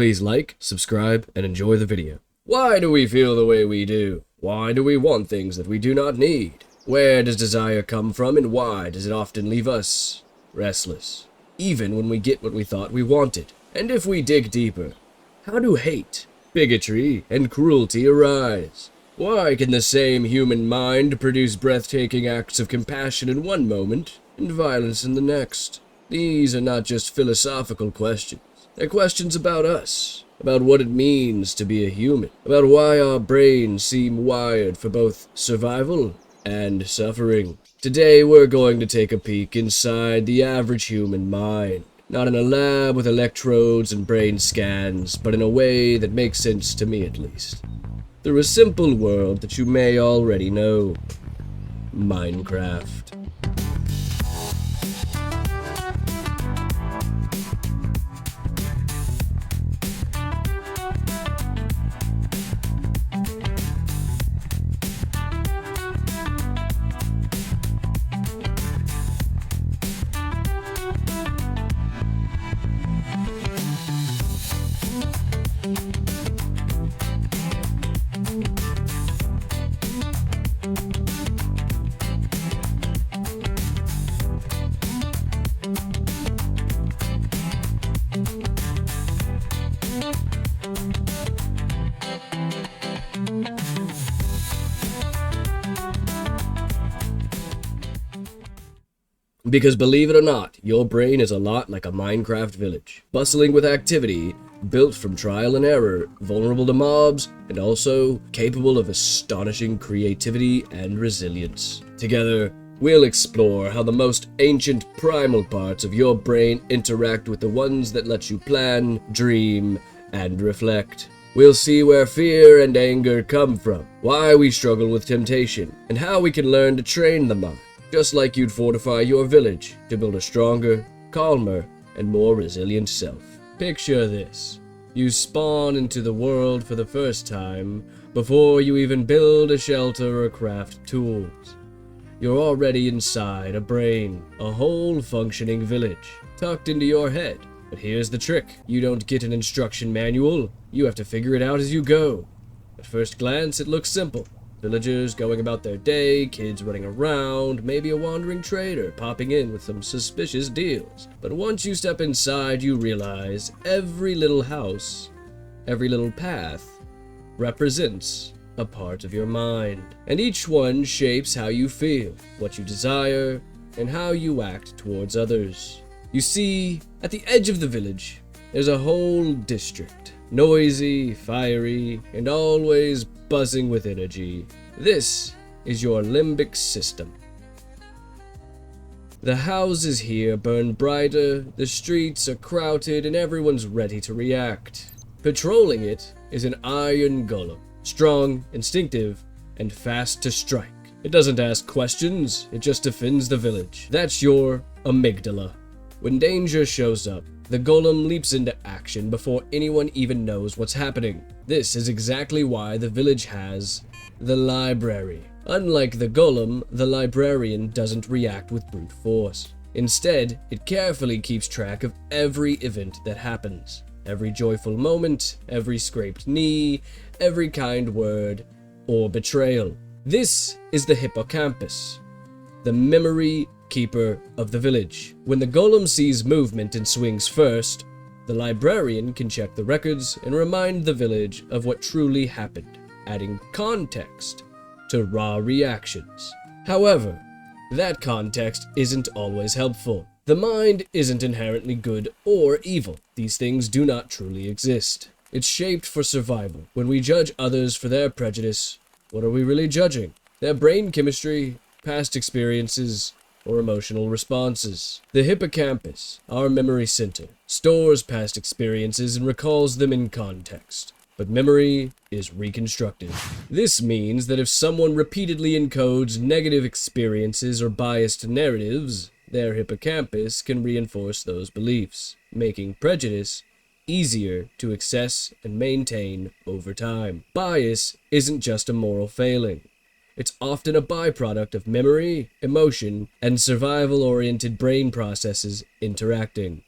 Please like, subscribe, and enjoy the video. Why do we feel the way we do? Why do we want things that we do not need? Where does desire come from, and why does it often leave us restless, even when we get what we thought we wanted? And if we dig deeper, how do hate, bigotry, and cruelty arise? Why can the same human mind produce breathtaking acts of compassion in one moment and violence in the next? These are not just philosophical questions. They're questions about us, about what it means to be a human, about why our brains seem wired for both survival and suffering. Today we're going to take a peek inside the average human mind. Not in a lab with electrodes and brain scans, but in a way that makes sense to me at least. Through a simple world that you may already know. Minecraft. Because believe it or not, your brain is a lot like a Minecraft village, bustling with activity, built from trial and error, vulnerable to mobs, and also capable of astonishing creativity and resilience. Together, we'll explore how the most ancient primal parts of your brain interact with the ones that let you plan, dream, and reflect. We'll see where fear and anger come from, why we struggle with temptation, and how we can learn to train the mind. Just like you'd fortify your village to build a stronger, calmer, and more resilient self. Picture this. You spawn into the world for the first time before you even build a shelter or craft tools. You're already inside a brain, a whole functioning village, tucked into your head. But here's the trick. You don't get an instruction manual. You have to figure it out as you go. At first glance, it looks simple. Villagers going about their day, kids running around, maybe a wandering trader popping in with some suspicious deals. But once you step inside, you realize every little house, every little path, represents a part of your mind. And each one shapes how you feel, what you desire, and how you act towards others. You see, at the edge of the village, there's a whole district. Noisy, fiery, and always buzzing with energy. This is your limbic system. The houses here burn brighter, the streets are crowded, and everyone's ready to react. Patrolling it is an iron golem, strong, instinctive, and fast to strike. It doesn't ask questions, it just defends the village. That's your amygdala. When danger shows up, the golem leaps into action before anyone even knows what's happening. This is exactly why the village has the library. Unlike the golem, the librarian doesn't react with brute force. Instead, it carefully keeps track of every event that happens. Every joyful moment, every scraped knee, every kind word, or betrayal. This is the hippocampus, the memory keeper of the village. When the golem sees movement and swings first, the librarian can check the records and remind the village of what truly happened, adding context to raw reactions. However, that context isn't always helpful. The mind isn't inherently good or evil. These things do not truly exist. It's shaped for survival. When we judge others for their prejudice, what are we really judging? Their brain chemistry, past experiences, or emotional responses. The hippocampus, our memory center, stores past experiences and recalls them in context. But memory is reconstructive. This means that if someone repeatedly encodes negative experiences or biased narratives, their hippocampus can reinforce those beliefs, making prejudice easier to access and maintain over time. Bias isn't just a moral failing. It's often a byproduct of memory, emotion, and survival-oriented brain processes interacting.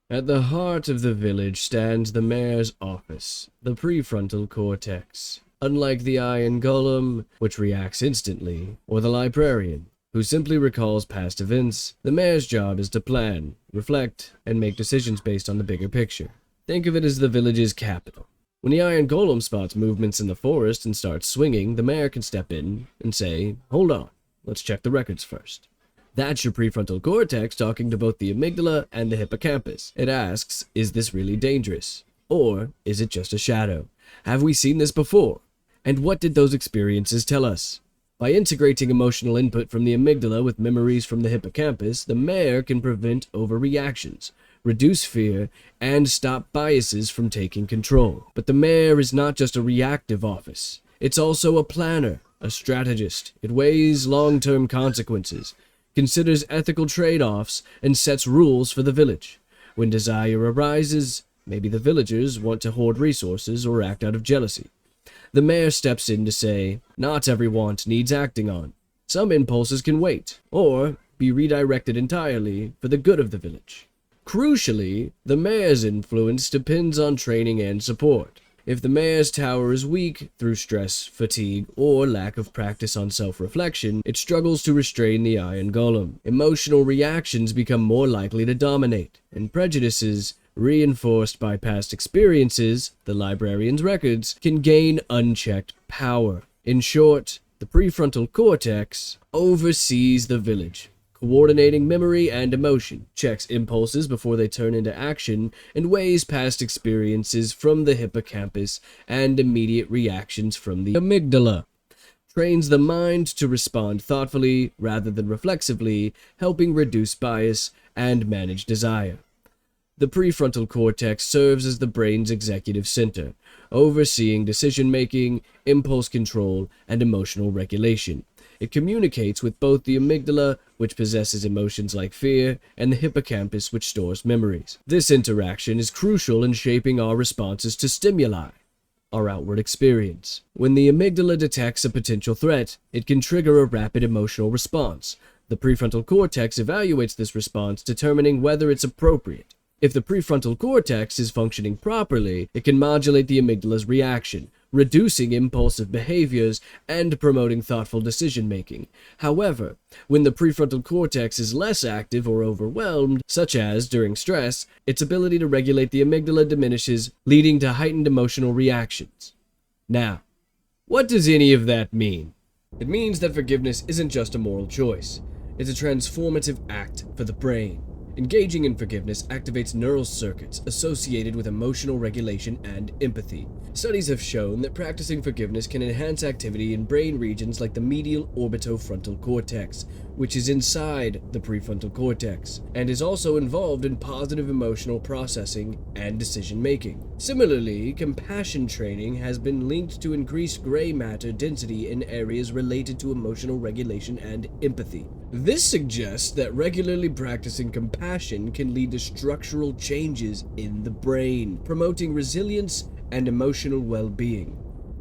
At the heart of the village stands the mayor's office, the prefrontal cortex. Unlike the iron golem, which reacts instantly, or the librarian, who simply recalls past events, the mayor's job is to plan, reflect, and make decisions based on the bigger picture. Think of it as the village's capital. When the iron golem spots movements in the forest and starts swinging, the mayor can step in and say, "Hold on, let's check the records first." That's your prefrontal cortex talking to both the amygdala and the hippocampus. It asks, is this really dangerous? Or is it just a shadow? Have we seen this before? And what did those experiences tell us? By integrating emotional input from the amygdala with memories from the hippocampus, the mayor can prevent overreactions, reduce fear, and stop biases from taking control. But the mayor is not just a reactive office. It's also a planner, a strategist. It weighs long-term consequences, considers ethical trade-offs, and sets rules for the village. When desire arises, maybe the villagers want to hoard resources or act out of jealousy. The mayor steps in to say, not every want needs acting on. Some impulses can wait, or be redirected entirely for the good of the village. Crucially, the mayor's influence depends on training and support. If the mayor's tower is weak through stress, fatigue, or lack of practice on self-reflection, it struggles to restrain the iron golem. Emotional reactions become more likely to dominate, and prejudices, reinforced by past experiences, the librarian's records, can gain unchecked power. In short, the prefrontal cortex oversees the village, coordinating memory and emotion, checks impulses before they turn into action, and weighs past experiences from the hippocampus and immediate reactions from the amygdala. Trains the mind to respond thoughtfully rather than reflexively, helping reduce bias and manage desire. The prefrontal cortex serves as the brain's executive center, overseeing decision-making, impulse control, and emotional regulation. It communicates with both the amygdala, which possesses emotions like fear, and the hippocampus, which stores memories. This interaction is crucial in shaping our responses to stimuli, our outward experience. When the amygdala detects a potential threat, it can trigger a rapid emotional response. The prefrontal cortex evaluates this response, determining whether it's appropriate. If the prefrontal cortex is functioning properly, it can modulate the amygdala's reaction, reducing impulsive behaviors and promoting thoughtful decision-making. However, when the prefrontal cortex is less active or overwhelmed, such as during stress, its ability to regulate the amygdala diminishes, leading to heightened emotional reactions. Now, what does any of that mean? It means that forgiveness isn't just a moral choice. It's a transformative act for the brain. Engaging in forgiveness activates neural circuits associated with emotional regulation and empathy. Studies have shown that practicing forgiveness can enhance activity in brain regions like the medial orbitofrontal cortex, which is inside the prefrontal cortex, and is also involved in positive emotional processing and decision-making. Similarly, compassion training has been linked to increased gray matter density in areas related to emotional regulation and empathy. This suggests that regularly practicing compassion can lead to structural changes in the brain, promoting resilience and emotional well-being.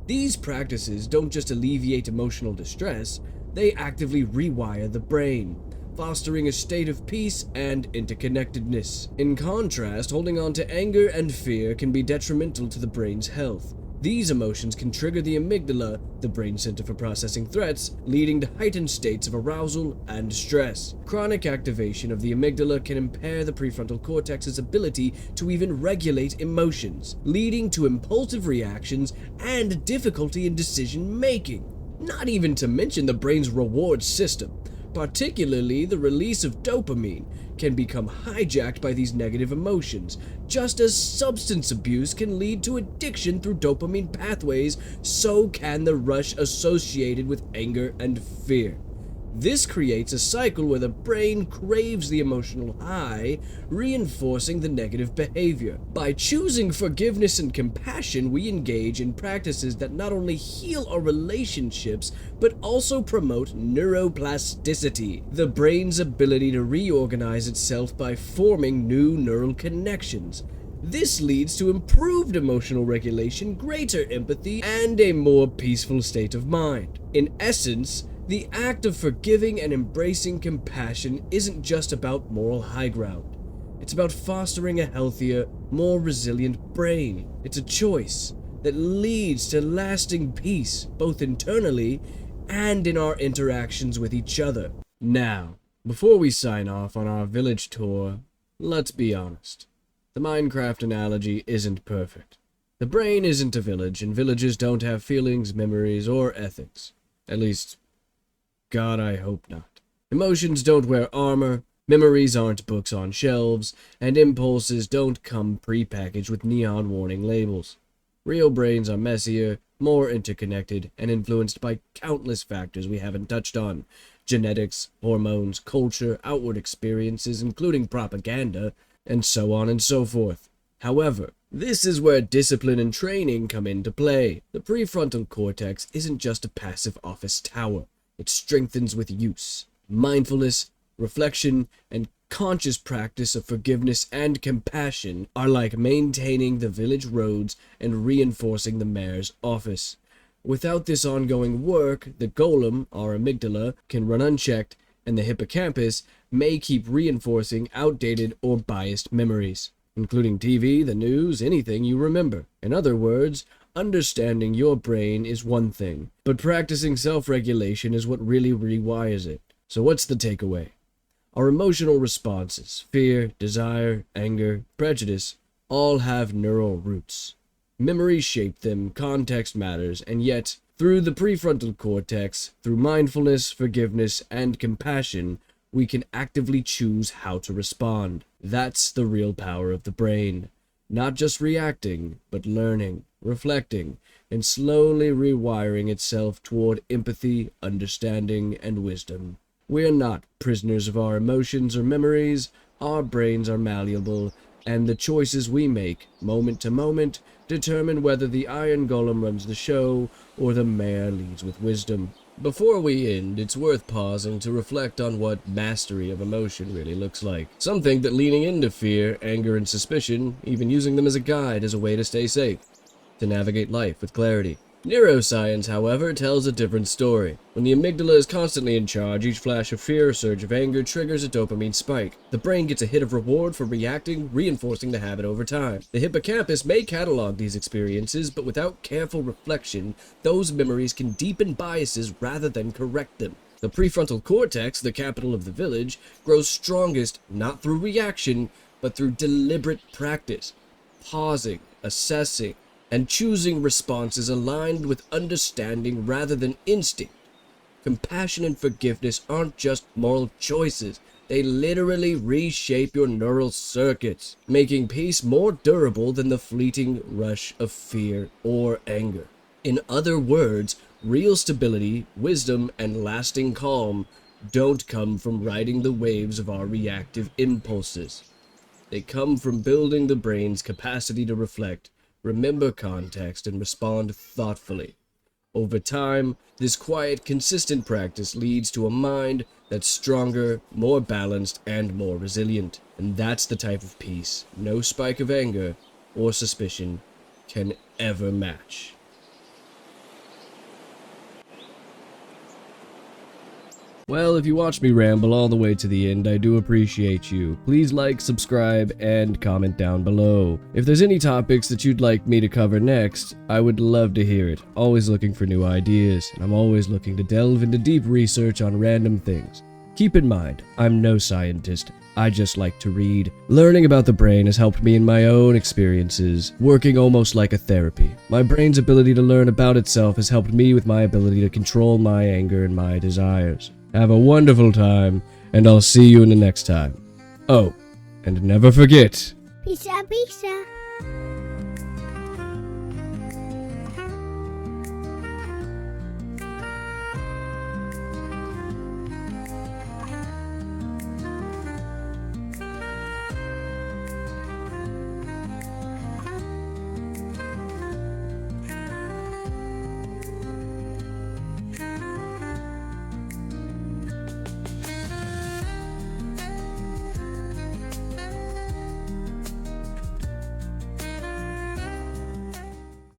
These practices don't just alleviate emotional distress, they actively rewire the brain, fostering a state of peace and interconnectedness. In contrast, holding on to anger and fear can be detrimental to the brain's health. These emotions can trigger the amygdala, the brain center for processing threats, leading to heightened states of arousal and stress. Chronic activation of the amygdala can impair the prefrontal cortex's ability to even regulate emotions, leading to impulsive reactions and difficulty in decision-making. Not even to mention the brain's reward system, particularly the release of dopamine, can become hijacked by these negative emotions. Just as substance abuse can lead to addiction through dopamine pathways, so can the rush associated with anger and fear. This creates a cycle where the brain craves the emotional high, reinforcing the negative behavior. By choosing forgiveness and compassion, we engage in practices that not only heal our relationships, but also promote neuroplasticity, the brain's ability to reorganize itself by forming new neural connections. This leads to improved emotional regulation, greater empathy, and a more peaceful state of mind. In essence, the act of forgiving and embracing compassion isn't just about moral high ground. It's about fostering a healthier, more resilient brain. It's a choice that leads to lasting peace, both internally and in our interactions with each other. Now, before we sign off on our village tour, let's be honest. The Minecraft analogy isn't perfect. The brain isn't a village, and villages don't have feelings, memories, or ethics. At least, God, I hope not. Emotions don't wear armor, memories aren't books on shelves, and impulses don't come pre-packaged with neon warning labels. Real brains are messier, more interconnected, and influenced by countless factors we haven't touched on. Genetics, hormones, culture, outward experiences, including propaganda, and so on and so forth. However, this is where discipline and training come into play. The prefrontal cortex isn't just a passive office tower. It strengthens with use. Mindfulness, reflection, and conscious practice of forgiveness and compassion are like maintaining the village roads and reinforcing the mayor's office. Without this ongoing work, the golem, our amygdala, can run unchecked, and the hippocampus may keep reinforcing outdated or biased memories, including TV, the news, anything you remember. In other words, understanding your brain is one thing, but practicing self-regulation is what really rewires it. So what's the takeaway? Our emotional responses, fear, desire, anger, prejudice, all have neural roots. Memories shape them, context matters, and yet, through the prefrontal cortex, through mindfulness, forgiveness, and compassion, we can actively choose how to respond. That's the real power of the brain. Not just reacting, but learning, reflecting, and slowly rewiring itself toward empathy, understanding, and wisdom. We are not prisoners of our emotions or memories. Our brains are malleable, and the choices we make, moment to moment, determine whether the Iron Golem runs the show or the mayor leads with wisdom. Before we end, it's worth pausing to reflect on what mastery of emotion really looks like. Some think that leaning into fear, anger, and suspicion, even using them as a guide, is a way to stay safe, to navigate life with clarity. Neuroscience, however, tells a different story. When the amygdala is constantly in charge, each flash of fear or surge of anger triggers a dopamine spike. The brain gets a hit of reward for reacting, reinforcing the habit over time. The hippocampus may catalog these experiences, but without careful reflection, those memories can deepen biases rather than correct them. The prefrontal cortex, the capital of the village, grows strongest not through reaction, but through deliberate practice, pausing, assessing, and choosing responses aligned with understanding rather than instinct. Compassion and forgiveness aren't just moral choices. They literally reshape your neural circuits, making peace more durable than the fleeting rush of fear or anger. In other words, real stability, wisdom, and lasting calm don't come from riding the waves of our reactive impulses. They come from building the brain's capacity to reflect, remember context, and respond thoughtfully. Over time, this quiet, consistent practice leads to a mind that's stronger, more balanced, and more resilient. And that's the type of peace no spike of anger or suspicion can ever match. Well, if you watched me ramble all the way to the end, I do appreciate you. Please like, subscribe, and comment down below. If there's any topics that you'd like me to cover next, I would love to hear it. Always looking for new ideas, and I'm always looking to delve into deep research on random things. Keep in mind, I'm no scientist. I just like to read. Learning about the brain has helped me in my own experiences, working almost like a therapy. My brain's ability to learn about itself has helped me with my ability to control my anger and my desires. Have a wonderful time, and I'll see you in the next time. Oh, and never forget... Pizza, pizza.